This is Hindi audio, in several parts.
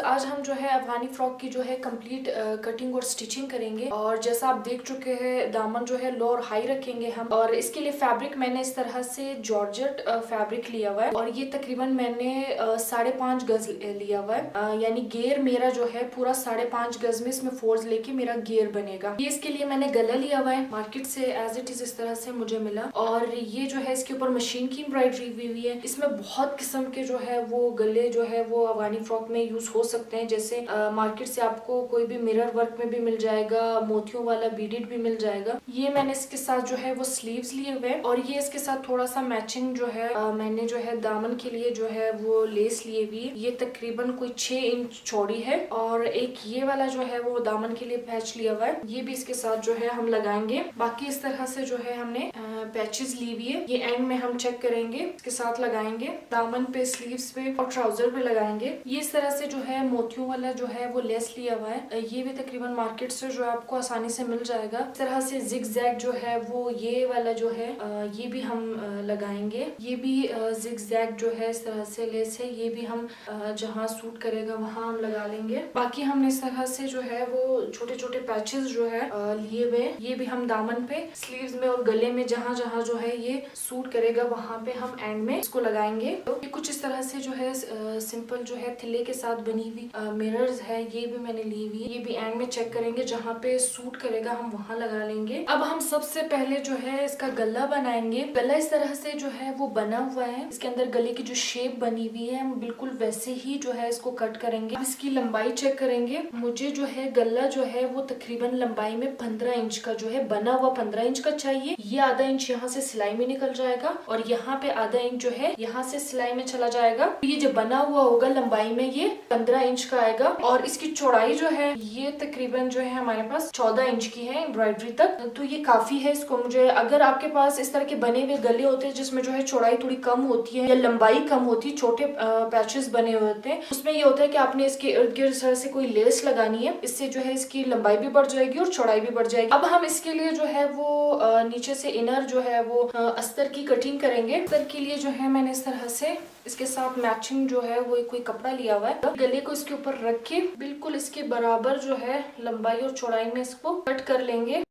आज हम जो है अफगानी फ्रॉक की जो है कंप्लीट कटिंग और स्टिचिंग करेंगे। और जैसा आप देख चुके हैं दामन जो है लो और हाई रखेंगे हम। और इसके लिए फैब्रिक मैंने इस तरह से जॉर्जेट फैब्रिक लिया हुआ है और ये तकरीबन मैंने 5.5 गज लिया हुआ है। यानी घेर मेरा जो है पूरा 5.5 गज में इसमें फोल्ड लेके मेरा घेर बनेगा। ये इसके लिए मैंने गला लिया हुआ है मार्केट से एज इट इज इस तरह से मुझे मिला। और ये जो है इसके ऊपर मशीन की एम्ब्रॉयडरी हुई है। इसमें बहुत किस्म के जो है वो गले जो है वो अफगानी फ्रॉक में यूज हो सकते हैं। जैसे मार्केट से आपको कोई भी मिरर वर्क में भी मिल जाएगा, मोतियों वाला बीडेड भी मिल जाएगा। ये मैंने इसके साथ जो है वो स्लीव्स लिए हुए और ये इसके साथ थोड़ा सा मैचिंग जो है मैंने जो है दामन के लिए जो है वो लेस लिए हुई। ये तकरीबन कोई 6 इंच चौड़ी है। और एक ये वाला जो है वो दामन के लिए पैच लिया हुआ है, ये भी इसके साथ जो है हम लगाएंगे। बाकी इस तरह से जो है हमने पैचेस ली हुई है, ये एंड में हम चेक करेंगे, इसके साथ लगाएंगे दामन पे, स्लीव्स पे और ट्राउजर पे लगाएंगे। ये इस तरह से जो है मोतियों वाला जो है वो लेस लिया हुआ है। ये भी तकरीबन मार्केट से जो है आपको आसानी से मिल जाएगा। इस तरह से जिग जैग जो है वो ये वाला जो है ये भी हम लगाएंगे। ये भी जिग जैग जो है इस तरह से लेस है, ये भी हम जहाँ सूट करेगा वहाँ हम लगा लेंगे। बाकी हमने इस तरह से जो है वो छोटे छोटे पैचेस जो है लिए हुए, ये भी हम दामन पे, स्लीव्स में और गले में जहाँ जहाँ जो है ये सूट करेगा वहाँ पे हम एंड में इसको लगाएंगे। तो ये कुछ इस तरह से जो है सिंपल जो है थिल्ले के साथ बनी हुई मिरर्स है, ये भी मैंने ली हुई। ये भी एंड में चेक करेंगे, जहाँ पे सूट करेगा हम वहाँ लगा लेंगे। अब हम सबसे पहले जो है इसका गला बनाएंगे। गला इस तरह से जो है वो बना हुआ है, इसके अंदर गले की जो शेप बनी हुई है हम बिल्कुल वैसे ही जो है इसको कट करेंगे। अब इसकी लंबाई चेक करेंगे। मुझे जो है गला जो है वो तकरीबन लंबाई में 15 इंच का जो है बना हुआ 15 इंच का चाहिए। ये आधा इंच यहाँ से सिलाई में निकल जाएगा और यहाँ पे आधा इंच जो है यहाँ से सिलाई में चला जाएगा। ये जो बना हुआ होगा लंबाई में ये 15 इंच का आएगा। और इसकी चौड़ाई जो है ये तकरीबन जो है हमारे पास 14 इंच की है एम्ब्रॉयडरी तक, तो ये काफी है इसको मुझे। अगर आपके पास इस तरह के बने हुए गले होते हैं जिसमें जो है चौड़ाई थोड़ी कम होती है या लंबाई कम होती है, छोटे पैचेस बने हुए होते हैं, उसमें ये होता है कि आपने इसके इर्द गिर्द से कोई लेस लगानी है, इससे जो है इसकी लंबाई भी बढ़ जाएगी और चौड़ाई भी बढ़ जाएगी। अब हम इसके लिए जो है वो नीचे से इनर जो है वो अस्तर की कटिंग करेंगे। अस्तर के लिए जो है मैंने इस तरह से इसके साथ मैचिंग जो है वो कोई कपड़ा लिया हुआ है। गले को इसके ऊपर रख के बिल्कुल इसके बराबर जो है लंबाई और चौड़ाई में इसको कट कर लेंगे।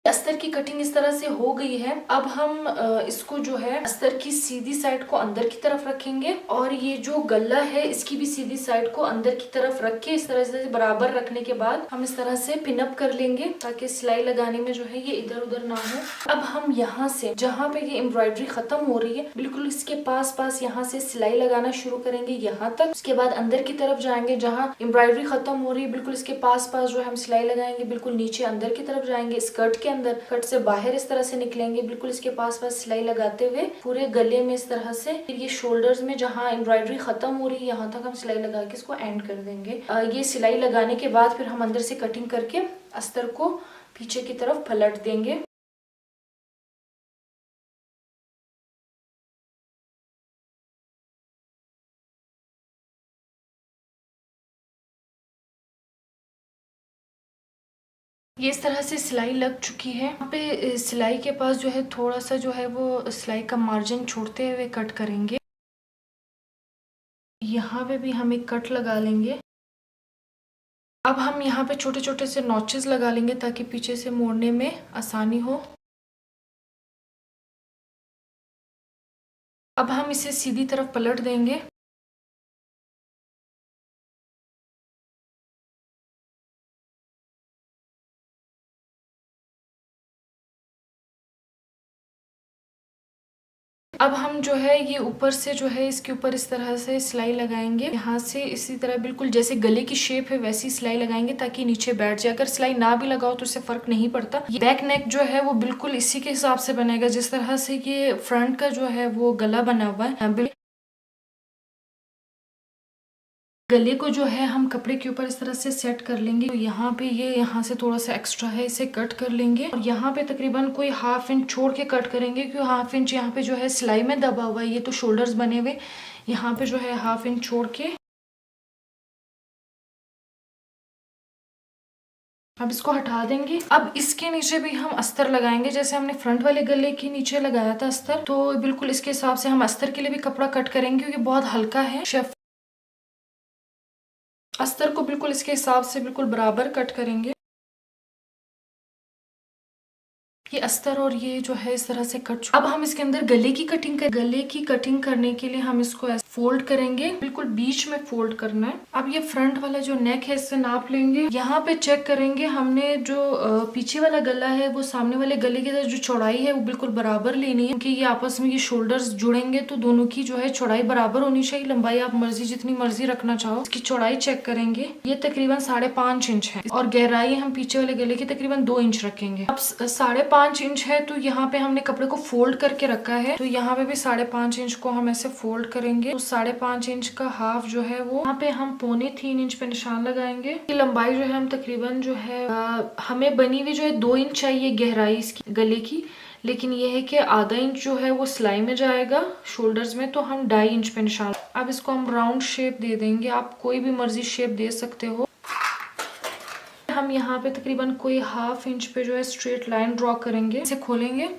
अस्तर की कटिंग इस तरह से हो गई है। अब हम इसको जो है अस्तर की सीधी साइड को अंदर की तरफ रखेंगे और ये जो गला है इसकी भी सीधी साइड को अंदर की तरफ रख के इस तरह से बराबर रखने के बाद हम इस तरह से पिन अप कर लेंगे ताकि सिलाई लगाने में जो है ये इधर उधर ना हो। अब हम यहाँ से जहाँ पे ये एम्ब्रॉयडरी खत्म हो रही है बिल्कुल इसके पास पास यहाँ से सिलाई लगाना शुरू करेंगे यहाँ तक। उसके बाद अंदर की तरफ जाएंगे, जहाँ एम्ब्रॉयडरी खत्म हो रही है बिल्कुल इसके पास पास जो है हम सिलाई लगाएंगे। बिल्कुल नीचे अंदर की तरफ जाएंगे, स्कर्ट के अंदर, कट से बाहर इस तरह से निकलेंगे, बिल्कुल इसके पास पास सिलाई लगाते हुए पूरे गले में इस तरह से। फिर ये शोल्डर्स में जहाँ एम्ब्रॉयडरी खत्म हो रही है यहाँ तक हम सिलाई लगा के इसको एंड कर देंगे। ये सिलाई लगाने के बाद फिर हम अंदर से कटिंग करके अस्तर को पीछे की तरफ पलट देंगे। ये इस तरह से सिलाई लग चुकी है। यहाँ पे सिलाई के पास जो है थोड़ा सा जो है वो सिलाई का मार्जिन छोड़ते हुए कट करेंगे। यहाँ पे भी हम एक कट लगा लेंगे। अब हम यहाँ पे छोटे छोटे से नॉचेस लगा लेंगे ताकि पीछे से मोड़ने में आसानी हो। अब हम इसे सीधी तरफ पलट देंगे। अब हम जो है ये ऊपर से जो है इसके ऊपर इस तरह से सिलाई लगाएंगे। यहाँ से इसी तरह बिल्कुल जैसे गले की शेप है वैसी सिलाई लगाएंगे ताकि नीचे बैठ जाए। अगर सिलाई ना भी लगाओ तो इससे फर्क नहीं पड़ता। ये बैक नेक जो है वो बिल्कुल इसी के हिसाब से बनेगा जिस तरह से ये फ्रंट का जो है वो गला बना हुआ है। गले को जो है हम कपड़े के ऊपर इस तरह से सेट कर लेंगे। तो यहाँ पे ये यहाँ से थोड़ा सा एक्स्ट्रा है, इसे कट कर लेंगे और यहाँ पे तकरीबन कोई ½ इंच छोड़ के कट करेंगे क्योंकि ½ इंच यहाँ पे जो है सिलाई में दबा हुआ है। ये तो शोल्डर्स बने हुए, यहाँ पे जो है ½ इंच छोड़ के अब इसको हटा देंगे। अब इसके नीचे भी हम अस्तर लगाएंगे जैसे हमने फ्रंट वाले गले के नीचे लगाया था अस्तर, तो बिल्कुल इसके हिसाब से हम अस्तर के लिए भी कपड़ा कट करेंगे क्योंकि बहुत हल्का है। अस्तर को बिल्कुल इसके हिसाब से बिल्कुल बराबर कट करेंगे। ये अस्तर और ये जो है इस तरह से कट चुका। अब हम इसके अंदर गले की कटिंग कर, गले की कटिंग करने के लिए हम इसको ऐसे फोल्ड करेंगे, बिल्कुल बीच में फोल्ड करना है। अब ये फ्रंट वाला जो नेक है इससे नाप लेंगे। यहाँ पे चेक करेंगे हमने जो पीछे वाला गला है वो सामने वाले गले की जो चौड़ाई है वो बिल्कुल बराबर लेनी है, क्योंकि ये आपस में ये शोल्डर्स जुड़ेंगे तो दोनों की जो है चौड़ाई बराबर होनी चाहिए। लंबाई आप मर्जी जितनी मर्जी रखना चाहो। इसकी चौड़ाई चेक करेंगे, ये तकरीबन 5.5 इंच है और गहराई हम पीछे वाले गले की तकरीबन 2 इंच रखेंगे। अब 5.5 इंच है तो यहाँ पे हमने कपड़े को फोल्ड करके रखा है, तो यहाँ पे भी 5.5 इंच को हम ऐसे फोल्ड करेंगे। तो 5.5 इंच का हाफ जो है वो यहाँ पे हम 2.25 इंच पे निशान लगाएंगे। ये लंबाई जो है हम तकरीबन जो है हमें बनी हुई जो है 2 इंच चाहिए गहराई इसकी गले की, लेकिन ये है कि आधा इंच जो है वो सिलाई में जाएगा शोल्डर्स में, तो हम 2.5 इंच पे निशान। अब इसको हम राउंड शेप दे देंगे, आप कोई भी मर्जी शेप दे सकते हो। हम यहाँ पे तकरीबन कोई 1/2 इंच पे जो है स्ट्रेट लाइन ड्रॉ करेंगे। इसे खोलेंगे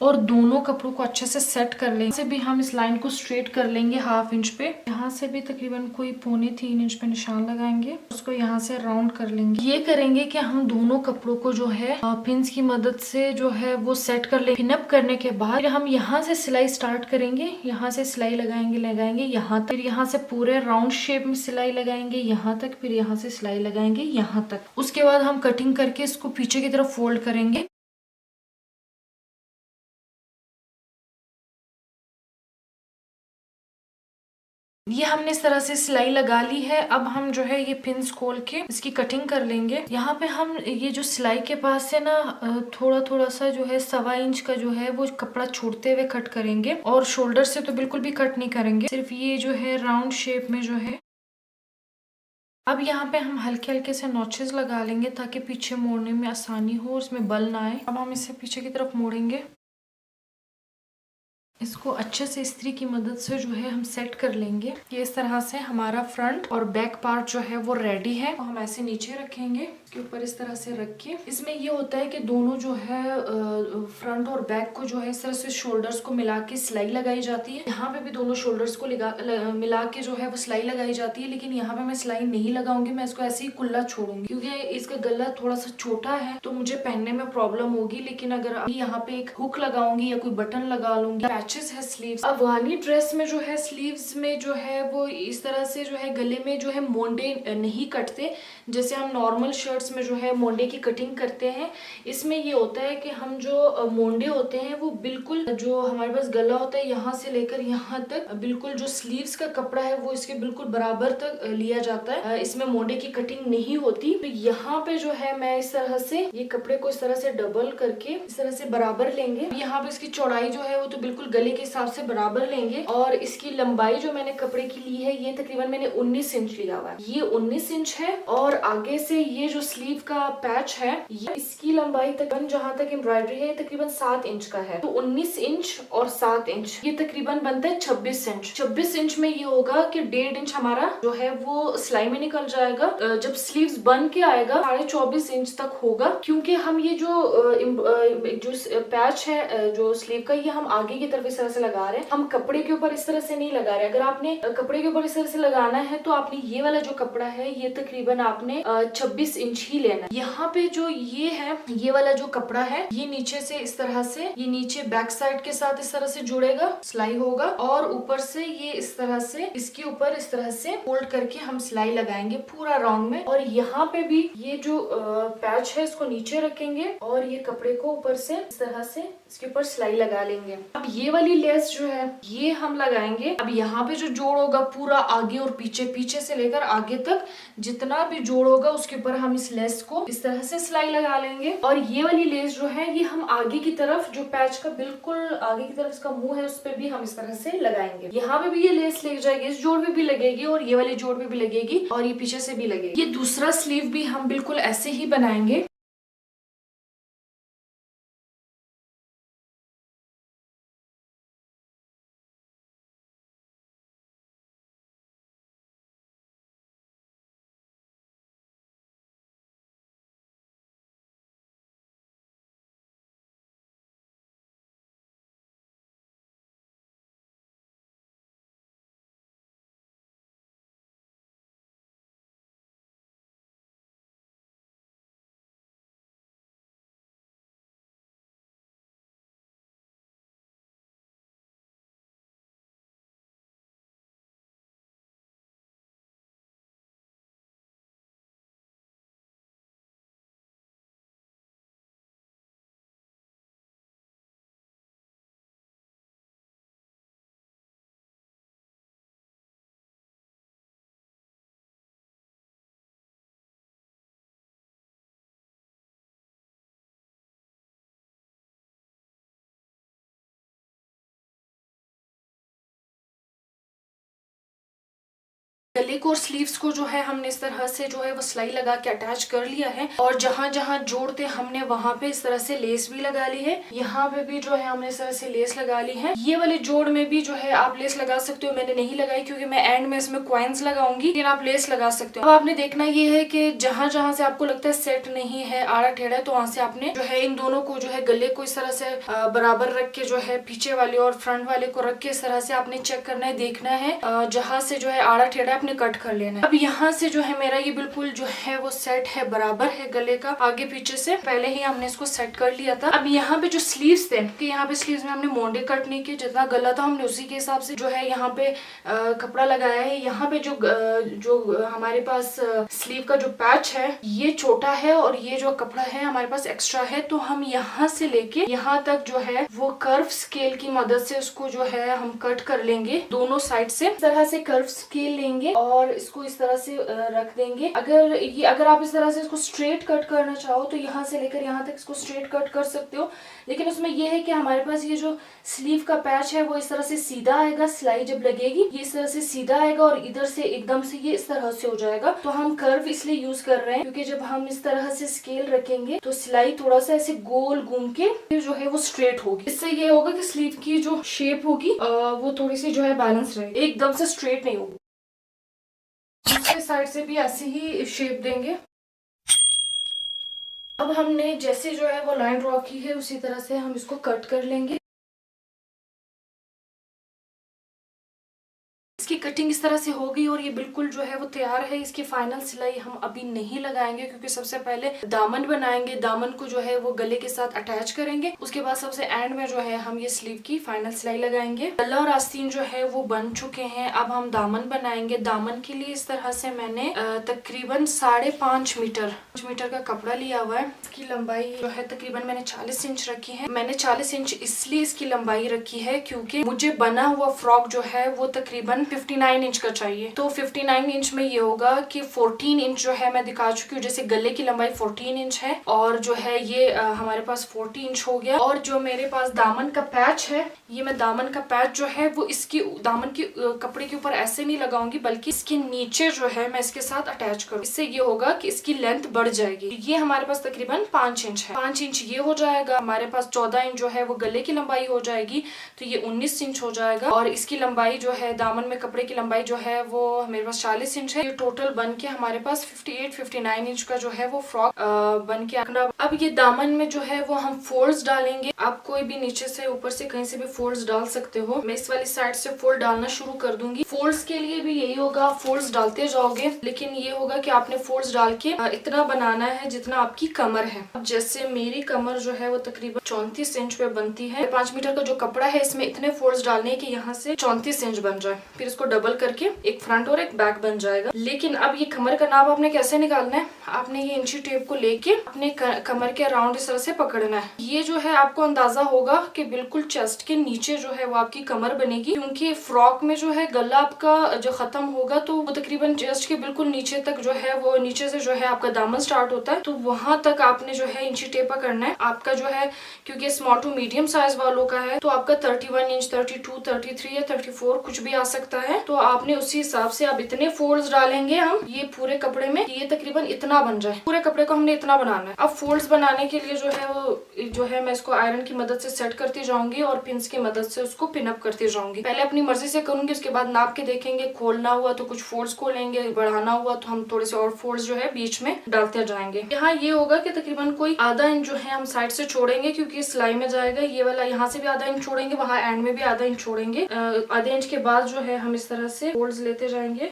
और दोनों कपड़ों को अच्छे से सेट कर लेंगे। से भी हम इस लाइन को स्ट्रेट कर लेंगे 1/2 इंच पे। यहाँ से भी तकरीबन कोई 2.25 इंच पे निशान लगाएंगे, उसको यहाँ से राउंड कर लेंगे। ये करेंगे कि हम दोनों कपड़ों को जो है पिन्स की मदद से जो है वो सेट कर लेंगे। पिनअप करने के बाद हम यहाँ से सिलाई स्टार्ट करेंगे, यहाँ से सिलाई लगाएंगे यहाँ तक, फिर यहाँ से पूरे राउंड शेप में सिलाई लगाएंगे यहाँ तक, फिर यहाँ से सिलाई लगाएंगे यहाँ तक। उसके बाद हम कटिंग करके इसको पीछे की तरफ फोल्ड करेंगे। ये हमने इस तरह से सिलाई लगा ली है। अब हम जो है ये पिन्स खोल के इसकी कटिंग कर लेंगे। यहाँ पे हम ये जो सिलाई के पास से ना थोड़ा थोड़ा सा जो है 1.25 इंच का जो है वो कपड़ा छोड़ते हुए कट करेंगे, और शोल्डर से तो बिल्कुल भी कट नहीं करेंगे, सिर्फ ये जो है राउंड शेप में जो है। अब यहाँ पे हम हल्के हल्के से नॉचेस लगा लेंगे ताकि पीछे मोड़ने में आसानी हो, उसमें बल ना आए। अब हम इसे पीछे की तरफ मोड़ेंगे, इसको अच्छे से इस्त्री की मदद से जो है हम सेट कर लेंगे। ये इस तरह से हमारा फ्रंट और बैक पार्ट जो है वो रेडी है। तो हम ऐसे नीचे रखेंगे, इसके ऊपर इस तरह से रख के। इसमें ये होता है कि दोनों जो है फ्रंट और बैक को जो है इस तरह से शोल्डर्स को मिला के सिलाई लगाई जाती है। यहाँ पे भी दोनों शोल्डर्स को मिला के जो है वो सिलाई लगाई जाती है, लेकिन यहाँ पे मैं सिलाई नहीं लगाऊंगी, मैं इसको ऐसे ही खुला छोड़ूंगी क्योंकि इसका गला थोड़ा सा छोटा है तो मुझे पहनने में प्रॉब्लम होगी। लेकिन अगर यहाँ पे एक हुक लगाऊंगी या कोई बटन लगा लूंगी। पैचेस है स्लीव्स। अफगानी ड्रेस में जो है स्लीव्स में जो है वो इस तरह से जो है गले में जो है मोंडे नहीं कटते, जैसे हम नॉर्मल शर्ट्स में जो है मोंडे की कटिंग करते हैं। इसमें ये होता है कि हम जो मोंडे होते हैं वो बिल्कुल जो हमारे पास गला होता है यहाँ से लेकर यहाँ तक बिल्कुल जो स्लीव्स का कपड़ा है वो इसके बिल्कुल बराबर तक लिया जाता है। इसमें मोंडे की कटिंग नहीं होती। तो यहाँ पे जो है मैं इस तरह से ये कपड़े को इस तरह से डबल करके इस तरह से बराबर लेंगे। यहाँ पे इसकी चौड़ाई जो है वो तो बिल्कुल गले के हिसाब से बराबर लेंगे, और इसकी लंबाई जो मैंने कपड़े की ली है ये तकरीबन मैंने 19 इंच लिया हुआ है। ये 19 इंच है, और आगे से ये जो स्लीव का पैच है ये इसकी लंबाई तकरीबन जहाँ तक एम्ब्रॉयडरी है ये तकरीबन 7 इंच का है। तो 19 इंच और 7 इंच ये तकरीबन बनता है 26 इंच। 26 इंच में ये होगा कि 1.5 इंच हमारा जो है वो सिलाई में निकल जाएगा। जब स्लीव्स बन के आएगा 24.5 इंच तक होगा, क्योंकि हम ये जो पैच है जो स्लीव का ये हम आगे की तरफ इस तरह से लगा रहे हैं, हम कपड़े के ऊपर इस तरह से नहीं लगा रहे। अगर आपने कपड़े के ऊपर इस तरह से लगाना है तो आपने ये वाला जो कपड़ा है ये तकरीबन आपने 26 इंच ही लेना है। यहाँ पे जो ये है ये वाला जो कपड़ा है ये नीचे से इस तरह से ये नीचे बैक साइड के साथ इस तरह से जुड़ेगा, सिलाई होगा, और ऊपर से ये इस तरह से इसके ऊपर इस तरह से फोल्ड करके हम सिलाई लगाएंगे पूरा राउंड में। और यहाँ पे भी ये जो पैच है इसको नीचे रखेंगे और ये कपड़े को ऊपर से इस तरह से इसके ऊपर सिलाई लगा लेंगे। अब ये वाली लेस जो है ये हम लगाएंगे। अब यहाँ पे जो जोड़ होगा पूरा आगे और पीछे, पीछे से लेकर आगे तक जितना भी जोड़ होगा उसके ऊपर हम इस लेस को इस तरह से सिलाई लगा लेंगे। और ये वाली लेस जो है ये हम आगे की तरफ जो पैच का बिल्कुल आगे की तरफ इसका मुंह है उस पर भी हम इस तरह से लगाएंगे। यहाँ पे भी ये लेस लग जाएगी, इस जोड़ में भी लगेगी और ये वाले जोड़ में भी लगेगी और ये पीछे से भी लगेगी। ये दूसरा स्लीव भी हम बिल्कुल ऐसे ही बनाएंगे। गले को और स्लीव्स को जो है हमने इस तरह से जो है वो सिलाई लगा के अटैच कर लिया है, और जहाँ जहाँ जोड़ते हमने वहां पे इस तरह से लेस भी लगा ली है। यहाँ पे भी जो है हमने इस तरह से लेस लगा ली है। ये वाले जोड़ में भी जो है आप लेस लगा सकते हो, मैंने नहीं लगाई क्योंकि मैं एंड में इसमें कॉइन्स लगाऊंगी, लेकिन आप लेस लगा सकते हो। अब आपने देखना ये है कि जहाँ जहाँ से आपको लगता है सेट नहीं है, आड़ा टेढ़ा है, तो वहां से आपने जो है इन दोनों को जो है गले को इस तरह से बराबर रख के जो है पीछे वाले और फ्रंट वाले को रख के इस तरह से आपने चेक करना है, देखना है जहाँ से जो है आड़ा टेढ़ा आपने कट कर लेना है। अब यहाँ से जो है मेरा ये बिल्कुल जो है वो सेट है, बराबर है गले का आगे पीछे से, पहले ही हमने इसको सेट कर लिया था। अब यहाँ पे जो स्लीव्स थे कि यहाँ पे स्लीव्स में हमने मोंडे कट नहीं किए, जितना गला था हमने उसी के हिसाब से जो है यहाँ पे कपड़ा लगाया है। यहाँ पे जो हमारे पास स्लीव का जो पैच है ये छोटा है और ये जो कपड़ा है हमारे पास एक्स्ट्रा है, तो हम यहाँ से लेके यहाँ तक जो है वो कर्व स्केल की मदद से उसको जो है हम कट कर लेंगे दोनों साइड से। इस तरह से कर्व स्केल लेंगे और इसको इस तरह से रख देंगे। अगर आप इस तरह से इसको स्ट्रेट कट करना चाहो तो यहाँ से लेकर यहाँ तक इसको स्ट्रेट कट कर सकते हो, लेकिन उसमें यह है कि हमारे पास ये जो स्लीव का पैच है वो इस तरह से सीधा आएगा, सिलाई जब लगेगी ये इस तरह से सीधा आएगा और इधर से एकदम से ये इस तरह से हो जाएगा। तो हम कर्व इसलिए यूज कर रहे हैं क्योंकि जब हम इस तरह से स्केल रखेंगे तो सिलाई थोड़ा सा ऐसे गोल घूम के जो है वो स्ट्रेट होगी। इससे ये होगा कि स्लीव की जो शेप होगी वो थोड़ी सी जो है बैलेंस रहेगी, एकदम से स्ट्रेट नहीं होगी। दूसरे साइड से भी ऐसे ही शेप देंगे। अब हमने जैसे जो है वो लाइन ड्रॉ की है उसी तरह से हम इसको कट कर लेंगे। इसकी कटिंग इस तरह से हो गई और ये बिल्कुल जो है वो तैयार है। इसकी फाइनल सिलाई हम अभी नहीं लगाएंगे क्योंकि सबसे पहले दामन बनाएंगे, दामन को जो है वो गले के साथ अटैच करेंगे, उसके बाद सबसे एंड में जो है हम ये स्लीव की फाइनल सिलाई लगाएंगे। गला और आस्तीन जो है वो बन चुके हैं, अब हम दामन बनाएंगे। दामन के लिए इस तरह से मैंने तकरीबन 5.5 मीटर का कपड़ा लिया हुआ है। इसकी लंबाई जो है तकरीबन मैंने 40 इंच रखी है। मैंने 40 इंच इसलिए इसकी लंबाई रखी है क्योंकि मुझे बना हुआ फ्रॉक जो है वो तकरीबन 59 इंच का चाहिए। तो 59 इंच में ये होगा कि 14 इंच जो है मैं दिखा चुकी हूँ, जैसे गले की लंबाई 14 इंच है और जो है ये हमारे पास 40 इंच हो गया। और जो मेरे पास दामन का पैच है, ये मैं दामन का पैच जो है वो इसकी दामन की कपड़े के ऊपर ऐसे नहीं लगाऊंगी बल्कि इसके नीचे जो है मैं इसके साथ अटैच करूँ। इससे ये होगा कि इसकी लेंथ बढ़ जाएगी। ये हमारे पास तकरीबन 5 इंच है, 5 इंच ये हो जाएगा। हमारे पास 14 इंच जो है वो गले की लंबाई हो जाएगी, तो ये 19 इंच हो जाएगा। और इसकी लंबाई जो है दामन में कपड़े की लंबाई जो है वो मेरे पास 40 इंच है। ये टोटल बन के हमारे पास 58-59 इंच का जो है वो फ्रॉक बन के आना। अब ये दामन में जो है वो हम फोल्ड्स डालेंगे। आप कोई भी नीचे से ऊपर से कहीं से भी फोल्ड्स डाल सकते हो। मैं इस वाली साइड से फोल्ड डालना शुरू कर दूंगी। फोल्ड्स के लिए भी यही होगा, फोल्ड्स डालते जाओगे, लेकिन ये होगा कि आपने फोल्ड्स डाल के इतना बनाना है जितना आपकी कमर है। अब जैसे मेरी कमर जो है वो तकरीबन 34 इंच पे बनती है। 5 मीटर का जो कपड़ा है इसमें इतने फोल्ड्स डालने हैं कि यहाँ से 34 इंच बन जाए, फिर इसको डबल करके एक फ्रंट और एक बैक बन जाएगा। लेकिन अब ये कमर का नाप आपने कैसे निकालना है, आपने ये इंची टेप को लेके अपने कमर के अराउंड इस तरह से पकड़ना है। ये जो है आपको अंदाजा होगा कि बिल्कुल चेस्ट के नीचे जो है वो आपकी कमर बनेगी, क्योंकि फ्रॉक में जो है गला आपका जो खत्म होगा तो वो तकरीबन चेस्ट के बिल्कुल नीचे तक जो है वो नीचे से जो है आपका दामन स्टार्ट होता है, तो वहां तक आपने जो है इंची टेप करना है। आपका जो है क्योंकि स्मॉल टू मीडियम साइज वालों का है तो आपका 31 इंच, 32, 33 या 34 कुछ भी आ सकता है। तो आपने उसी हिसाब से अब इतने फोल्ड्स डालेंगे हम ये पूरे कपड़े में, ये तकरीबन इतना बन जाए। पूरे कपड़े को हमने इतना बनाना है। अब फोल्ड्स बनाने के लिए जो है मैं इसको आयरन की मदद से सेट करती जाऊंगी और पिंस की मदद से उसको पिन अप करती जाऊंगी। पहले अपनी मर्जी से करूंगी, उसके बाद नाप के देखेंगे। खोलना हुआ तो कुछ फोल्ड्स खोलेंगे, बढ़ाना हुआ तो हम थोड़े से और फोल्ड्स जो है बीच में डालते जाएंगे। यहाँ ये होगा कि तकरीबन कोई आधा इंच जो है हम साइड से छोड़ेंगे क्योंकि सिलाई में जाएगा। ये वाला यहाँ से भी आधा इंच छोड़ेंगे, वहाँ एंड में भी आधा इंच छोड़ेंगे। आधे इंच के बाद जो है हम इस तरह से फोल्ड्स लेते जाएंगे।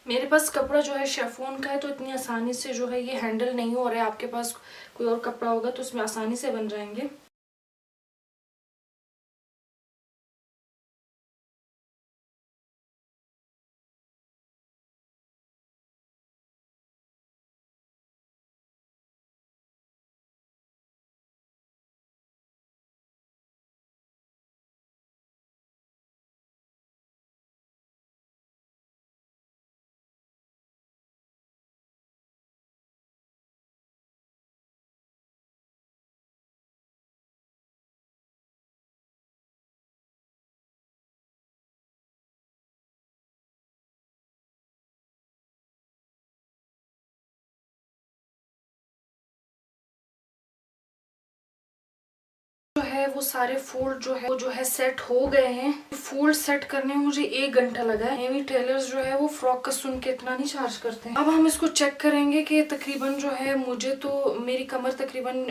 मेरे पास कपड़ा जो है शेफोन का है तो इतनी आसानी से जो है ये हैंडल नहीं हो रहा है। आपके पास कोई और कपड़ा होगा तो उसमें आसानी से बन जाएंगे। है वो सारे फोल्ड जो है सेट हो गए हैं। फोल्ड सेट करने में मुझे 1 घंटा लगा है। हेवी टेलर्स जो है वो फ्रॉक का सुन के इतना नहीं चार्ज करते हैं। अब हम इसको चेक करेंगे कि तकरीबन जो है, मुझे तो मेरी कमर तकरीबन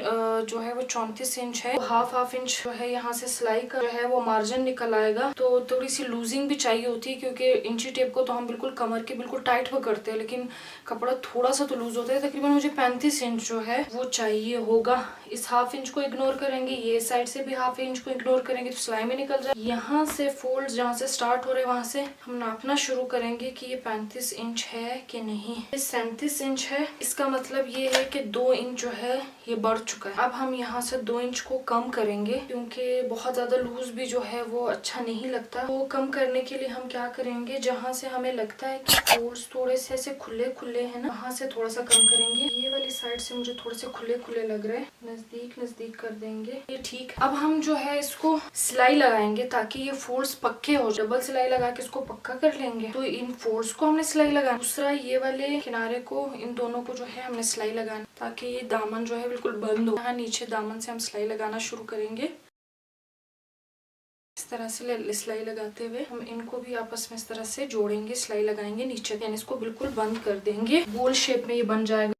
जो है वो 34 इंच है। हाफ इंच जो है यहाँ से सिलाई का जो है वो मार्जिन निकल आएगा। तो थोड़ी सी लूजिंग भी चाहिए होती है, क्योंकि इंची टेप को तो हम बिल्कुल कमर के बिल्कुल टाइट पकड़ते हैं, लेकिन कपड़ा थोड़ा सा तो लूज होता है। तकरीबन मुझे 35 इंच जो है वो चाहिए होगा। इस हाफ इंच को इग्नोर करेंगे, ये साइड से भी हाफ इंच को इग्नोर करेंगे तो सिलाई में निकल जाए। यहाँ से फोल्ड जहाँ से स्टार्ट हो रहे हैं वहां से हम नापना शुरू करेंगे कि ये 35 इंच है कि नहीं। ये 37 इंच है, इसका मतलब ये है कि 2 इंच जो है ये बढ़ चुका है। अब हम यहाँ से 2 इंच को कम करेंगे, क्योंकि बहुत ज्यादा लूज भी जो है वो अच्छा नहीं लगता। तो कम करने के लिए हम क्या करेंगे, जहाँ से हमें लगता है कि फोल्ड्स थोड़े से ऐसे खुले खुले है ना, वहाँ से थोड़ा सा कम करेंगे। ये वाली साइड से मुझे थोड़े से खुले खुले लग रहे हैं, नजदीक कर देंगे, ये ठीक। अब हम जो है इसको सिलाई लगाएंगे ताकि ये फोल्ड्स पक्के हो। डबल सिलाई लगा के इसको पक्का कर लेंगे। तो इन फोल्ड्स को हमने सिलाई लगाना, दूसरा ये वाले किनारे को, इन दोनों को जो है हमने सिलाई लगाना ताकि ये दामन जो है बिल्कुल बंद हो। यहाँ नीचे दामन से हम सिलाई लगाना शुरू करेंगे। इस तरह से सिलाई लगाते हुए हम इनको भी आपस में इस तरह से जोड़ेंगे, सिलाई लगाएंगे नीचे, यानी इसको बिल्कुल बंद कर देंगे। गोल शेप में ये बन जाएगा।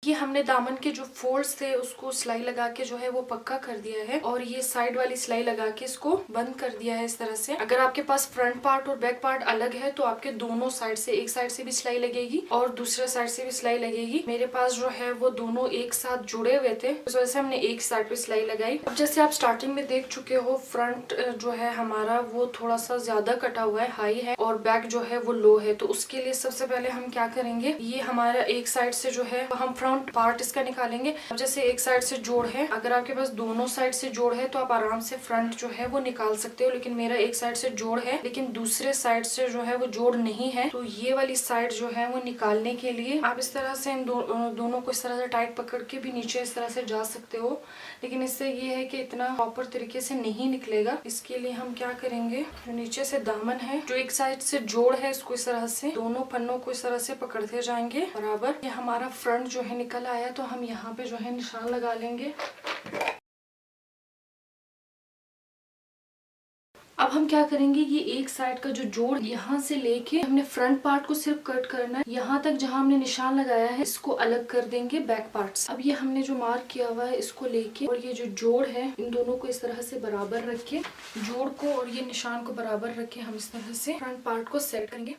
ये हमने दामन के जो फोल्ड्स थे उसको सिलाई लगा के जो है वो पक्का कर दिया है, और ये साइड वाली सिलाई लगा के इसको बंद कर दिया है इस तरह से। अगर आपके पास फ्रंट पार्ट और बैक पार्ट अलग है तो आपके दोनों साइड से, एक साइड से भी सिलाई लगेगी और दूसरे साइड से भी सिलाई लगेगी। मेरे पास जो है वो दोनों एक साथ जुड़े हुए थे, इस वजह से हमने एक साइड पे सिलाई लगाई। अब जैसे आप स्टार्टिंग में देख चुके हो, फ्रंट जो है हमारा वो थोड़ा सा ज्यादा कटा हुआ है, हाई है, और बैक जो है वो लो है। तो उसके लिए सबसे पहले हम क्या करेंगे, ये हमारा एक साइड से जो है हम फ्रंट पार्ट इसका निकालेंगे। अब जैसे एक साइड से जोड़ है, अगर आपके पास दोनों साइड से जोड़ है तो आप आराम से फ्रंट जो है वो निकाल सकते हो, लेकिन मेरा एक साइड से जोड़ है लेकिन दूसरे साइड से जो है वो जोड़ नहीं है। तो ये वाली साइड जो है वो निकालने के लिए आप इस तरह से इन दोनों को इस तरह से टाइट पकड़ के भी नीचे इस तरह से जा सकते हो, लेकिन इससे ये है कि इतना प्रॉपर तरीके से नहीं निकलेगा। इसके लिए हम क्या करेंगे, जो नीचे से दामन है, जो एक साइड से जोड़ है, इसको इस तरह से दोनों पन्नों को इस तरह से पकड़ते जाएंगे बराबर। ये हमारा फ्रंट जो है निकल आया, तो हम यहाँ पे जो है निशान लगा लेंगे। अब हम क्या करेंगे, ये एक साइड का जो जोड़ यहाँ से लेके हमने फ्रंट पार्ट को सिर्फ कट करना है, यहाँ तक जहाँ हमने निशान लगाया है इसको अलग कर देंगे बैक पार्ट से। अब ये हमने जो मार्क किया हुआ है इसको लेके और ये जो जोड़ है इन दोनों को इस तरह से बराबर रख के, जोड़ को और ये निशान को बराबर रख के हम इस तरह से फ्रंट पार्ट को सेट करेंगे।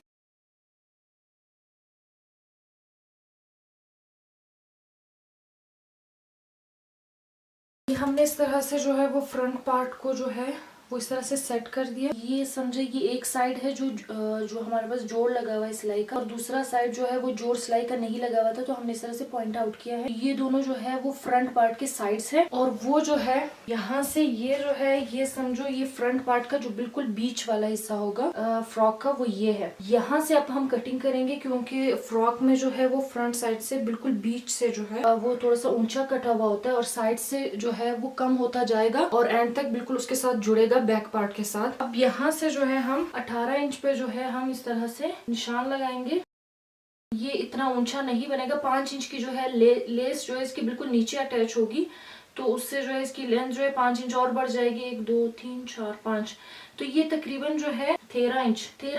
हमने इस तरह से जो है वो फ्रंट पार्ट को जो है वो इस तरह से सेट कर दिया। ये समझे ये एक साइड है जो हमारे पास जोड़ लगा हुआ है सिलाई का, और दूसरा साइड जो है वो जोड़ सिलाई का नहीं लगा हुआ था, तो हमने इस तरह से पॉइंट आउट किया है। ये दोनों जो है वो फ्रंट पार्ट के साइड्स है, और वो जो है यहाँ से ये जो है, ये समझो ये फ्रंट पार्ट का जो बिल्कुल बीच वाला हिस्सा होगा फ्रॉक का, वो ये है। यहाँ से अब हम कटिंग करेंगे, क्योंकि फ्रॉक में जो है वो फ्रंट साइड से बिल्कुल बीच से जो है वो थोड़ा सा ऊंचा कटा हुआ होता है, और साइड से जो है वो कम होता जाएगा और एंड तक बिल्कुल उसके साथ जुड़ेगा बैक पार्ट के साथ। अब यहाँ से जो है हम 18 इंच पे जो है हम इस तरह से निशान लगाएंगे। ये इतना ऊंचा नहीं बनेगा, 5 इंच की जो है लेस जो है इसकी बिल्कुल नीचे अटैच होगी, तो उससे जो है इसकी लेंथ जो है 5 इंच और बढ़ जाएगी। 1 2 3 4 5, तो ये तकरीबन जो है 13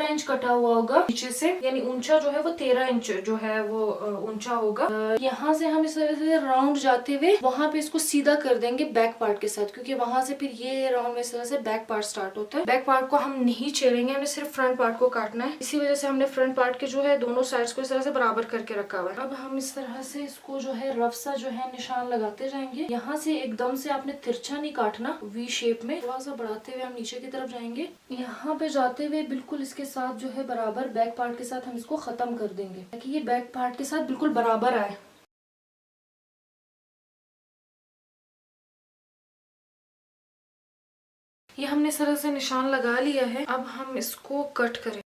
इंच कटा हुआ होगा नीचे से, यानी ऊंचा जो है वो 13 इंच जो है वो ऊंचा होगा। यहाँ से हम इस तरह से राउंड जाते हुए वहां पे इसको सीधा कर देंगे बैक पार्ट के साथ, क्योंकि वहां से फिर ये राउंड में इस तरह से बैक पार्ट स्टार्ट होता है। बैक पार्ट को हम नहीं छेड़ेंगे, हमें सिर्फ फ्रंट पार्ट को काटना है। इसी वजह से हमने फ्रंट पार्ट के जो है दोनों साइड्स को इस तरह से बराबर करके रखा हुआ है। अब हम इस तरह से इसको जो है रफ सा जो है निशान लगाते जाएंगे। यहाँ से एकदम से आपने तिरछा नहीं काटना, वी शेप में थोड़ा सा बढ़ाते हुए हम नीचे की तरफ जाएंगे। यहाँ पे जाते हुए बिल्कुल इसके साथ जो है बराबर बैक पार्ट के साथ हम इसको खत्म कर देंगे, ताकि ये बैक पार्ट के साथ बिल्कुल बराबर आए। ये हमने इस तरह से निशान लगा लिया है। अब हम इसको कट करें।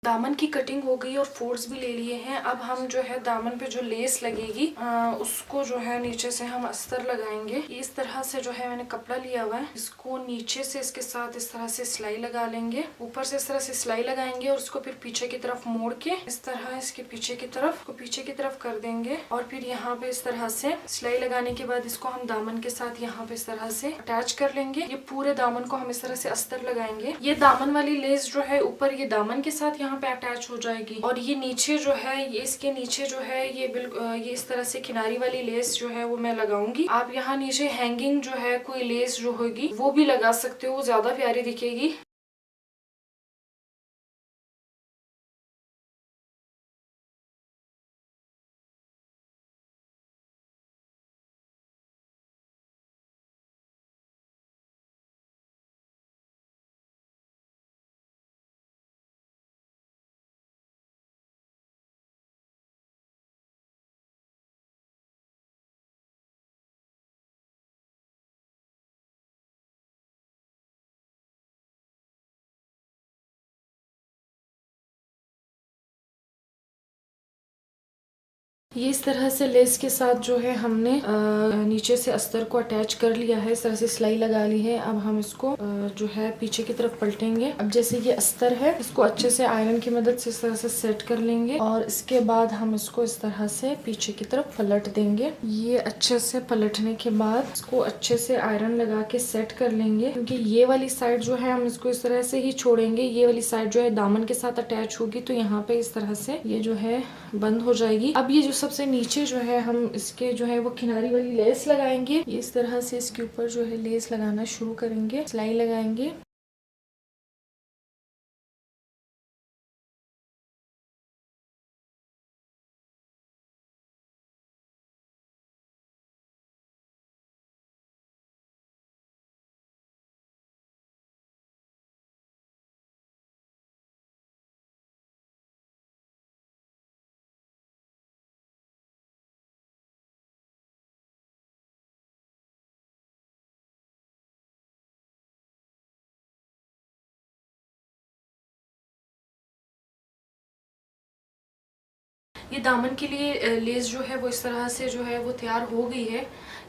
दामन की कटिंग हो गई और फोल्ड्स भी ले लिए हैं। अब हम जो है दामन पे जो लेस लगेगी उसको जो है नीचे से हम अस्तर लगाएंगे। इस तरह से जो है मैंने कपड़ा लिया हुआ है, इसको नीचे से इसके साथ इस तरह से सिलाई लगा लेंगे। ऊपर से इस तरह से सिलाई लगाएंगे और उसको फिर पीछे की तरफ मोड़ के इस तरह इसके पीछे की तरफ कर देंगे। और फिर यहाँ पे इस तरह से सिलाई लगाने के बाद इसको हम दामन के साथ यहाँ पे इस तरह से अटैच कर लेंगे। ये पूरे दामन को हम इस तरह से अस्तर लगाएंगे। ये दामन वाली लेस जो है ऊपर ये दामन के साथ यहाँ पे अटैच हो जाएगी, और ये नीचे जो है ये इसके नीचे जो है ये इस तरह से किनारी वाली लेस जो है वो मैं लगाऊंगी। आप यहाँ नीचे हैंगिंग जो है कोई लेस जो होगी वो भी लगा सकते हो, वो ज्यादा प्यारी दिखेगी। ये इस तरह से लेस के साथ जो है हमने नीचे से अस्तर को अटैच कर लिया है, इस तरह से सिलाई लगा ली है। अब हम इसको जो है पीछे की तरफ पलटेंगे। अब जैसे ये अस्तर है इसको अच्छे से आयरन की मदद से इस तरह से सेट कर लेंगे, और इसके बाद हम इसको इस तरह से पीछे की तरफ पलट देंगे। ये अच्छे से पलटने के बाद इसको अच्छे से आयरन लगा के सेट कर लेंगे, क्योंकि ये वाली साइड जो है हम इसको इस तरह से ही छोड़ेंगे। ये वाली साइड जो है दामन के साथ अटैच होगी, तो यहाँ पे इस तरह से ये जो है बंद हो जाएगी। अब ये जो सबसे नीचे जो है हम इसके जो है वो किनारी वाली लेस लगाएंगे। इस तरह से इसके ऊपर जो है लेस लगाना शुरू करेंगे, सिलाई लगाएंगे। ये दामन के लिए लेस जो है वो इस तरह से जो है वो तैयार हो गई है।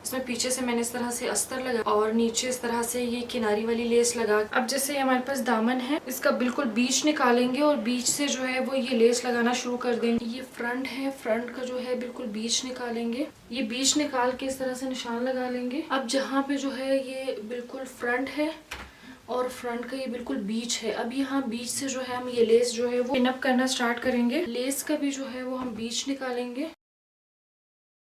इसमें पीछे से मैंने इस तरह से अस्तर लगा और नीचे इस तरह से ये किनारी वाली लेस लगा। अब जैसे हमारे पास दामन है, इसका बिल्कुल बीच निकालेंगे और बीच से जो है वो ये लेस लगाना शुरू कर देंगे। ये फ्रंट है, फ्रंट का जो है बिल्कुल बीच निकालेंगे। ये बीच निकाल के इस तरह से निशान लगा लेंगे। अब जहाँ पे जो है ये बिल्कुल फ्रंट है और फ्रंट का ये बिल्कुल बीच है, अब यहाँ बीच से जो है हम ये लेस जो है वो पिन अप करना स्टार्ट करेंगे। लेस का भी जो है वो हम बीच निकालेंगे।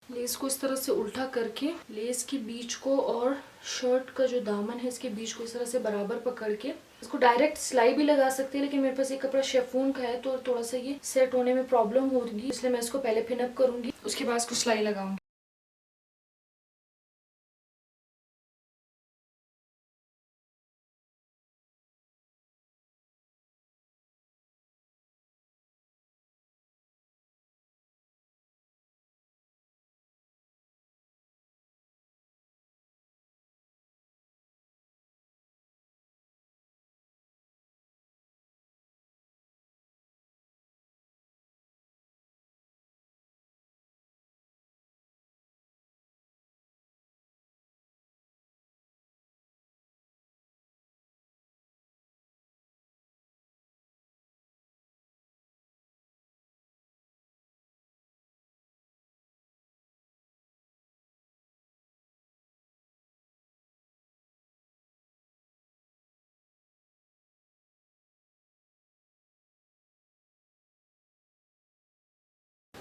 लेस को इस तरह से उल्टा करके लेस के बीच को और शर्ट का जो दामन है इसके बीच को इस तरह से बराबर पकड़ के इसको डायरेक्ट सिलाई भी लगा सकते हैं, लेकिन मेरे पास ये कपड़ा शेफून का है तो थोड़ा सा ये सेट होने में प्रॉब्लम होगी, इसलिए मैं इसको पहले पिन अप करूंगी, उसके बाद इसको सिलाई लगाऊंगी।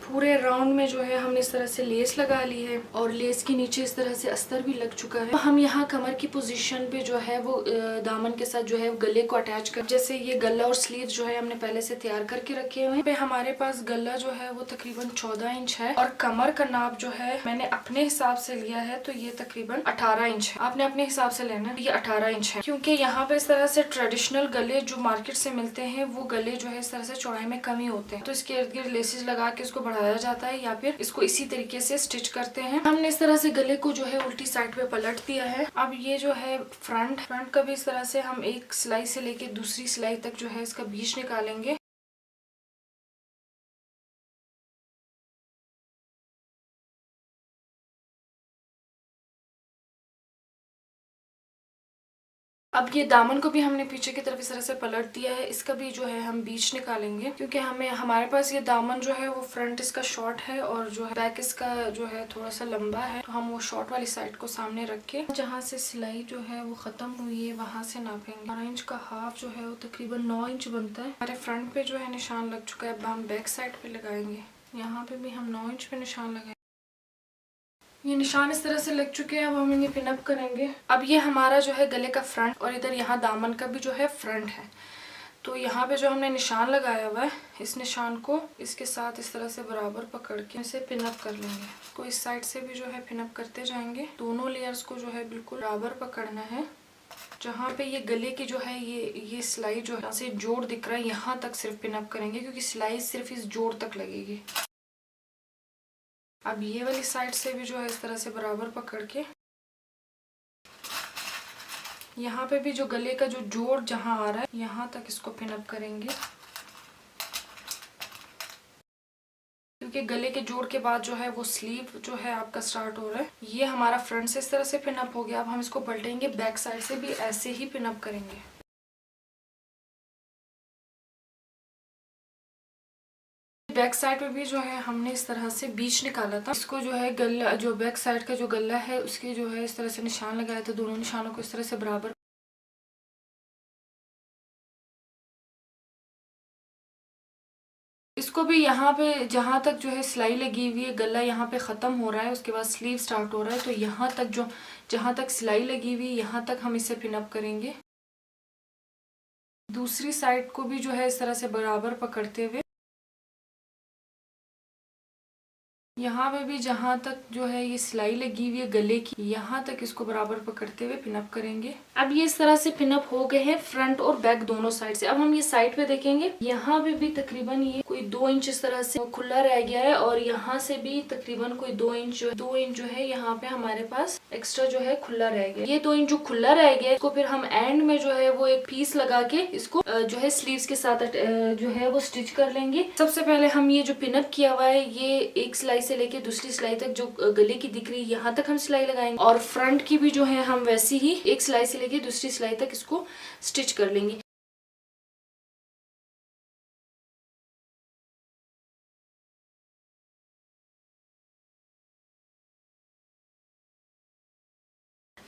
पूरे राउंड में जो है हमने इस तरह से लेस लगा ली है और लेस के नीचे इस तरह से अस्तर भी लग चुका है। हम यहाँ कमर की पोजीशन पे जो है वो दामन के साथ जो है गले को अटैच कर, जैसे ये गला और स्लीव जो है हमने पहले से तैयार करके रखे हुए हैं। हमारे पास गला जो है वो तकरीबन 14 इंच है और कमर का नाप जो है मैंने अपने हिसाब से लिया है, तो ये तकरीबन 18 इंच है। आपने अपने हिसाब से लेना है, ये 18 इंच है, क्योंकि यहाँ पे इस तरह से ट्रेडिशनल गले जो मार्केट से मिलते हैं वो गले जो है इस तरह से चौड़ाई में कमी होते हैं, तो इसके इर्द गिर्द लेसेस लगा के इसको बढ़ाया जाता है या फिर इसको इसी तरीके से स्टिच करते हैं। हमने इस तरह से गले को जो है उल्टी साइड पे पलट दिया है। अब ये जो है फ्रंट का भी इस तरह से हम एक सिलाई से लेके दूसरी सिलाई तक जो है इसका बीच निकालेंगे। अब ये दामन को भी हमने पीछे की तरफ इस तरह से पलट दिया है, इसका भी जो है हम बीच निकालेंगे, क्योंकि हमारे पास ये दामन जो है वो फ्रंट इसका शॉर्ट है और जो है बैक इसका जो है थोड़ा सा लंबा है, तो हम वो शॉर्ट वाली साइड को सामने रख के जहाँ से सिलाई जो है वो खत्म हुई है वहां से नापेंगे। 12 इंच का हाफ जो है वो तकरीबन 9 इंच बनता है। हमारे फ्रंट पे जो है निशान लग चुका है, अब हम बैक साइड पे लगाएंगे। यहाँ पे भी हम 9 इंच पे निशान लगाएंगे। ये निशान इस तरह से लग चुके हैं, अब हम इन्हें पिन अप करेंगे। अब ये हमारा जो है गले का फ्रंट और इधर यहाँ दामन का भी जो है फ्रंट है, तो यहाँ पे जो हमने निशान लगाया हुआ है इस निशान को इसके साथ इस तरह से बराबर पकड़ के इसे पिन अप कर लेंगे। इसको इस साइड से भी जो है पिन अप करते जाएंगे। दोनों लेयर्स को जो है बिल्कुल बराबर पकड़ना है। जहाँ पे ये गले की जो है ये सिलाई जो है से जोड़ दिख रहा है यहाँ तक सिर्फ पिन अप करेंगे, क्योंकि सिलाई सिर्फ इस जोड़ तक लगेगी। अब ये वाली साइड से भी जो है इस तरह से बराबर पकड़ के यहाँ पे भी जो गले का जो जोड़ जहाँ आ रहा है यहाँ तक इसको पिन अप करेंगे, क्योंकि गले के जोड़ के बाद जो है वो स्लीव जो है आपका स्टार्ट हो रहा है। ये हमारा फ्रंट से इस तरह से पिन अप हो गया। अब हम इसको पलटेंगे, बैक साइड से भी ऐसे ही पिन अप करेंगे। बैक साइड पे भी जो है हमने इस तरह से बीच निकाला था, इसको जो है गला जो बैक साइड का जो गला है उसके जो है इस तरह से निशान लगाया था। दोनों निशानों को इस तरह से बराबर इसको भी यहाँ पे जहाँ तक जो है सिलाई लगी हुई है गला यहाँ पे ख़त्म हो रहा है, उसके बाद स्लीव स्टार्ट हो रहा है, तो यहाँ तक जो जहाँ तक सिलाई लगी हुई है यहाँ तक हम इसे पिन अप करेंगे। दूसरी साइड को भी जो है इस तरह से बराबर पकड़ते हुए यहाँ पे भी जहाँ तक जो है ये सिलाई लगी हुई है गले की यहाँ तक इसको बराबर पकड़ते हुए पिनअप करेंगे। अब ये इस तरह से पिनअप हो गए हैं फ्रंट और बैक दोनों साइड से। अब हम ये साइड पे देखेंगे, यहाँ पे भी तकरीबन ये कोई 2 इंच इस तरह से खुला रह गया है और यहाँ से भी तकरीबन कोई 2 इंच जो है यहाँ पे हमारे पास एक्स्ट्रा जो है खुला रह गया। ये 2 इंच जो खुला रह गया है इसको फिर हम एंड में जो है वो एक पीस लगा के इसको जो है स्लीव्स के साथ जो है वो स्टिच कर लेंगे। सबसे पहले हम ये जो पिनअप किया हुआ है ये एक सिलाई से लेके दूसरी सिलाई तक जो गले की दिख रही है यहाँ तक हम सिलाई लगाएंगे और फ्रंट की भी जो है हम वैसी ही एक सिलाई से लेके दूसरी सिलाई तक इसको स्टिच कर लेंगे।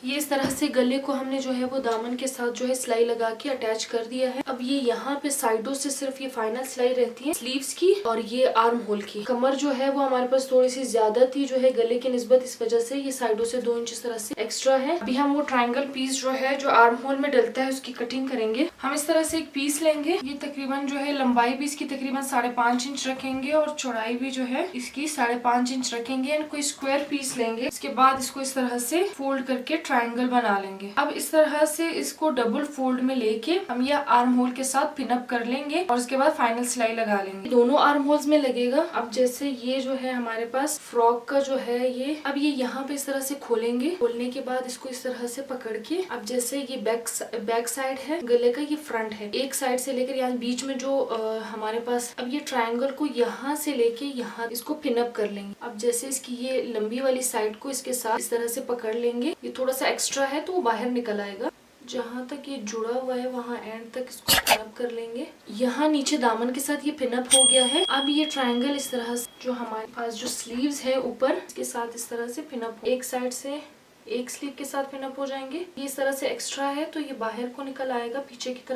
ये इस तरह से गले को हमने जो है वो दामन के साथ जो है सिलाई लगा के अटैच कर दिया है। अब ये यहाँ पे साइडों से सिर्फ ये फाइनल सिलाई रहती है स्लीव्स की और ये आर्म होल की। कमर जो है वो हमारे पास थोड़ी सी ज्यादा थी जो है गले की निस्बत, इस वजह से ये साइडों से 2 इंच इस तरह से एक्स्ट्रा है। अभी हम वो ट्रायंगल पीस जो है जो आर्म होल में डलता है उसकी कटिंग करेंगे। हम इस तरह से एक पीस लेंगे, ये तकरीबन जो है लंबाई भी इसकी तकरीबन 5.5 इंच रखेंगे और चौड़ाई भी जो है इसकी 5.5 इंच रखेंगे। कोई स्क्वायर पीस लेंगे, इसके बाद इसको इस तरह से फोल्ड करके ट्रायंगल बना लेंगे। अब इस तरह से इसको डबल फोल्ड में लेके हम ये आर्म होल के साथ पिन अप कर लेंगे और उसके बाद फाइनल सिलाई लगा लेंगे। दोनों आर्म होल्स में लगेगा। अब जैसे ये जो है हमारे पास फ्रॉक का जो है ये, अब ये यहाँ पे इस तरह से खोलेंगे, खोलने के बाद इसको इस तरह से पकड़ के, अब जैसे ये बैक साइड है गले का, ये फ्रंट है, एक साइड से लेकर यहाँ बीच में जो हमारे पास, अब ये ट्रायंगल को यहाँ से लेके यहाँ इसको पिन अप कर लेंगे। अब जैसे इसकी ये लंबी वाली साइड को इसके साथ इस तरह से पकड़ लेंगे, ये थोड़ा सा एक्स्ट्रा है तो वो बाहर निकल आएगा। जहाँ तक ये जुड़ा हुआ है वहाँ एंड तक इसको पिन अप कर लेंगे। यहाँ नीचे दामन के साथ ये पिन अप हो गया है। अब ये ट्रायंगल इस तरह से जो हमारे पास जो स्लीव्स है ऊपर इसके साथ इस तरह से पिन अप, एक साइड से एक स्लीव के साथ पिन अप हो जाएंगे। ये इस तरह से एक्स्ट्रा है तो ये बाहर को निकल आएगा पीछे की तरफ।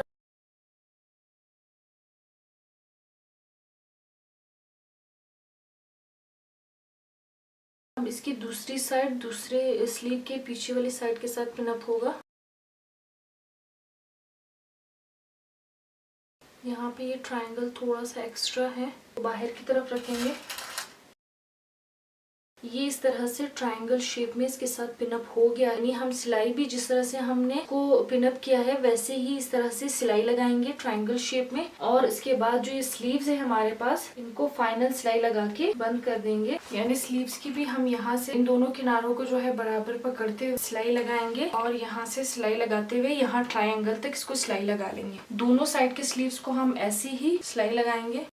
अब इसकी दूसरी साइड दूसरे स्लीव के पीछे वाली साइड के साथ पिन अप होगा। यहाँ पे ये ट्रायंगल थोड़ा सा एक्स्ट्रा है, तो बाहर की तरफ रखेंगे। ये इस तरह से ट्रायंगल शेप में इसके साथ पिनअप हो गया, यानी हम सिलाई भी जिस तरह से हमने को पिनअप किया है वैसे ही इस तरह से सिलाई लगाएंगे ट्रायंगल शेप में। और इसके बाद जो ये स्लीव्स है हमारे पास, इनको फाइनल सिलाई लगा के बंद कर देंगे। यानी स्लीव्स की भी हम यहाँ से इन दोनों किनारों को जो है बराबर पकड़ते हुए सिलाई लगाएंगे और यहाँ से सिलाई लगाते हुए यहाँ ट्रायंगल तक इसको सिलाई लगा लेंगे। दोनों साइड के स्लीव्स को हम ऐसे ही सिलाई लगाएंगे।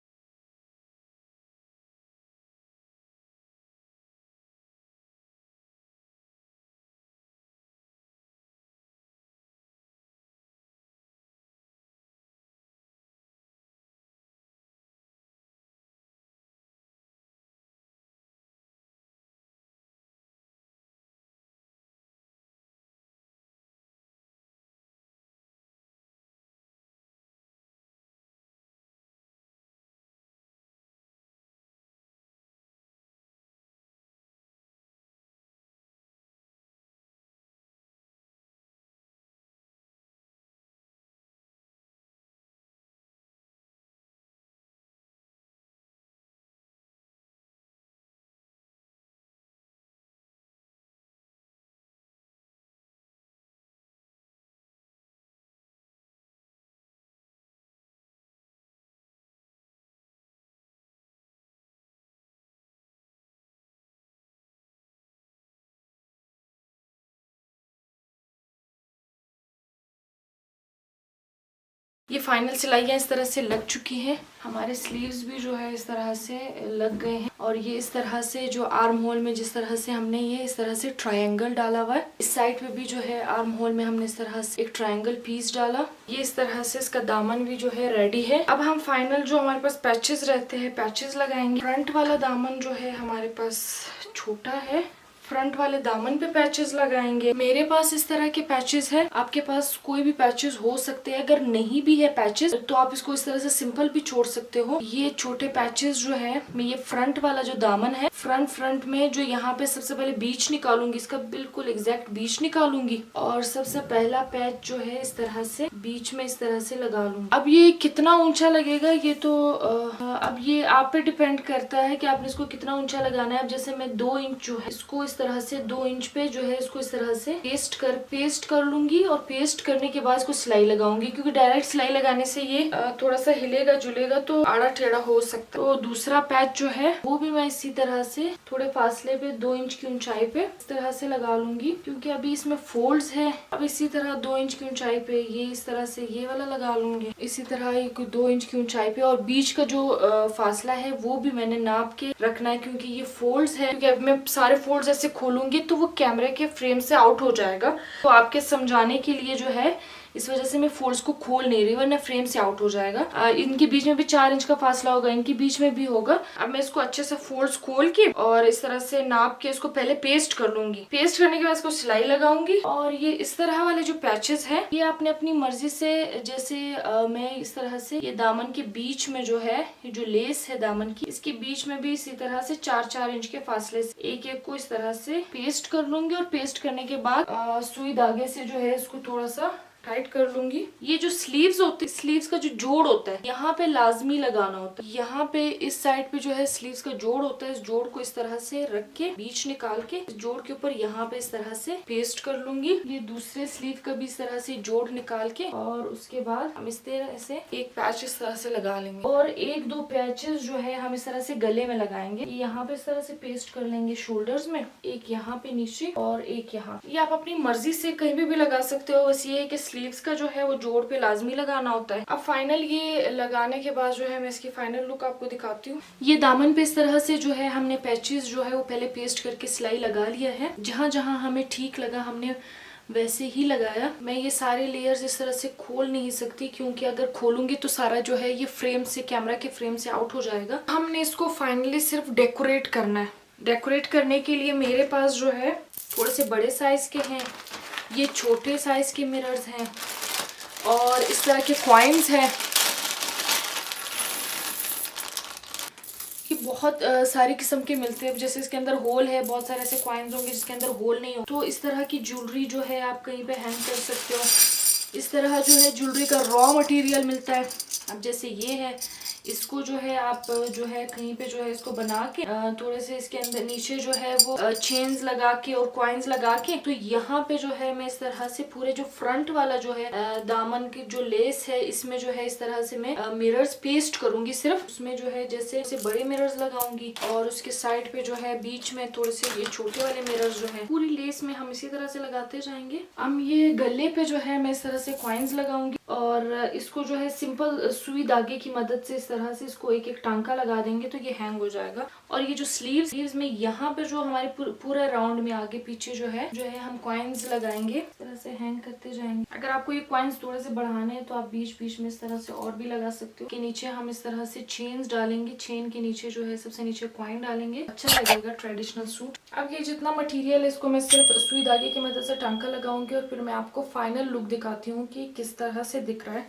ये फाइनल सिलाइयाँ इस तरह से लग चुकी हैं। हमारे स्लीव्स भी जो है इस तरह से लग गए हैं और ये इस तरह से जो आर्म होल में जिस तरह से हमने ये इस तरह से ट्रायंगल डाला हुआ है, इस साइड पे भी जो है आर्म होल में हमने इस तरह से एक ट्रायंगल पीस डाला। ये इस तरह से इसका दामन भी जो है रेडी है। अब हम फाइनल जो हमारे पास पैचेस रहते हैं पैचेस लगाएंगे। फ्रंट वाला दामन जो है हमारे पास छोटा है, फ्रंट वाले दामन पे पैचेस लगाएंगे। मेरे पास इस तरह के पैचेस है, आपके पास कोई भी पैचेस हो सकते हैं। अगर नहीं भी है पैचेस तो आप इसको इस तरह से सिंपल भी छोड़ सकते हो। ये छोटे पैचेस जो है मैं ये फ्रंट वाला जो दामन है फ्रंट में जो यहाँ पे सबसे पहले बीच निकालूंगी, इसका बिल्कुल एग्जैक्ट बीच निकालूंगी और सबसे पहला पैच जो है इस तरह से बीच में इस तरह से लगा लूंगी। अब ये कितना ऊंचा लगेगा ये तो अब ये आप पे डिपेंड करता है कि आपने इसको कितना ऊंचा लगाना है। अब जैसे मैं 2 इंच जो है इसको इस तरह से 2 इंच पे जो है इसको इस तरह से पेस्ट कर लूंगी और पेस्ट करने के बाद इसको सिलाई लगाऊंगी, क्योंकि डायरेक्ट सिलाई लगाने से ये थोड़ा सा हिलेगा जुलेगा तो आड़ा टेढ़ा हो सकता है। तो दूसरा पैच जो है वो भी मैं इसी तरह से थोड़े फासले पे 2 इंच की ऊंचाई पे इस तरह से लगा लूंगी, क्योंकि अभी इसमें फोल्ड्स है। अब इसी तरह 2 इंच की ऊंचाई पे ये इस तरह से ये वाला लगा लूंगी, इसी तरह ये 2 इंच की ऊंचाई पे। और बीच का जो फासला है वो भी मैंने नाप के रखना है, क्योंकि ये फोल्ड्स है, क्योंकि अब मैं सारे फोल्ड्स ऐसे खोलूंगी तो वो कैमरे के फ्रेम से आउट हो जाएगा। तो आपके समझाने के लिए जो है इस वजह से मैं फोल्ड्स को खोल नहीं रही, वरना फ्रेम से आउट हो जाएगा। इनके बीच में भी 4 इंच का फासला होगा, इनके बीच में भी होगा। अब मैं इसको अच्छे से फोल्ड्स खोल के और इस तरह से नाप के इसको पहले पेस्ट कर लूंगी। पेस्ट करने के बाद इसको सिलाई लगाऊंगी। और ये इस तरह वाले जो पैचेस है ये आपने अपनी मर्जी से, जैसे मैं इस तरह से ये दामन के बीच में जो है ये जो लेस है दामन की, इसके बीच में भी इसी तरह से 4-4 इंच के फासले से एक एक को इस तरह से पेस्ट कर लूंगी। और पेस्ट करने के बाद सुई धागे से जो है इसको थोड़ा सा टाइट कर लूंगी। ये जो स्लीव्स होती है, स्लीव्स का जो जोड़ होता है यहाँ पे लाजमी लगाना होता है। यहाँ पे इस साइड पे जो है स्लीव्स का जोड़ होता है, इस जोड़ को इस तरह से रख के बीच निकाल के इस जोड़ के ऊपर यहाँ पे इस तरह से पेस्ट कर लूंगी। ये दूसरे स्लीव का भी इस तरह से जोड़ निकाल के और उसके बाद हम इस तरह से एक पैच इस तरह से लगा लेंगे। और 1-2 पैचेस जो है हम इस तरह से गले में लगाएंगे। यहाँ पे इस तरह से पेस्ट कर लेंगे शोल्डर्स में, एक यहाँ पे नीचे और एक यहाँ। ये आप अपनी मर्जी से कहीं भी लगा सकते हो, बस ये है कि स्लीव्स का जो है वो जोड़ पे लाजमी लगाना होता है। अब फाइनल ये लगाने के बाद जो है मैं इसकी फाइनल लुक आपको दिखाती हूँ। ये दामन पे इस तरह से जो है हमने पैचेस जो है वो पहले पेस्ट करके सिलाई लगा लिया है। जहाँ जहाँ हमें ठीक लगा हमने वैसे ही लगाया। मैं ये सारे लेयर्स इस तरह से खोल नहीं सकती, क्योंकि अगर खोलूंगी तो सारा जो है ये फ्रेम से, कैमरा के फ्रेम से आउट हो जाएगा। हमने इसको फाइनली सिर्फ डेकोरेट करना है। डेकोरेट करने के लिए मेरे पास जो है थोड़े से बड़े साइज के हैं, ये छोटे साइज के मिरर्स हैं और इस तरह के कॉइन्स हैं। ये बहुत सारी किस्म के मिलते हैं। जैसे इसके अंदर होल है, बहुत सारे ऐसे कॉइन्स होंगे जिसके अंदर होल नहीं हो, तो इस तरह की ज्वेलरी जो है आप कहीं पे हैंग कर सकते हो। इस तरह जो है ज्वेलरी का रॉ मटेरियल मिलता है। अब जैसे ये है, इसको जो है आप जो है कहीं पे जो है इसको बना के थोड़े से इसके अंदर नीचे जो है वो चेन्स लगा के और कॉइन्स लगा के, तो यहाँ पे जो है मैं इस तरह से पूरे जो फ्रंट वाला जो है दामन की जो लेस है, इसमें जो है इस तरह से मैं मिरर्स पेस्ट करूंगी। सिर्फ उसमें जो है जैसे बड़े मिरर्स लगाऊंगी और उसके साइड पे जो है बीच में थोड़े से ये छोटे वाले मिरर्स जो है पूरी लेस में हम इसी तरह से लगाते जाएंगे। अब ये गले पे जो है मैं इस तरह से कॉइन्स लगाऊंगी और इसको जो है सिंपल सुई धागे की मदद से इस तरह से इसको एक एक टांका लगा देंगे तो ये हैंग हो जाएगा। और ये जो स्लीव्स में यहाँ पे जो हमारे पूरा राउंड में आगे पीछे जो है हम कॉइन्स लगाएंगे, इस तरह से हैंग करते जाएंगे। अगर आपको ये कॉइन्स थोड़े से बढ़ाने हैं तो आप बीच बीच में इस तरह से और भी लगा सकते हो। के नीचे हम इस तरह से चेन्स डालेंगे, चेन के नीचे जो है सबसे नीचे कॉइन डालेंगे, अच्छा लगेगा ट्रेडिशनल सूट। अब ये जितना मटेरियल है इसको मैं सिर्फ सुई धागे की मदद से टांका लगाऊंगी और फिर मैं आपको फाइनल लुक दिखाती हूँ कि किस तरह से दिख रहा है।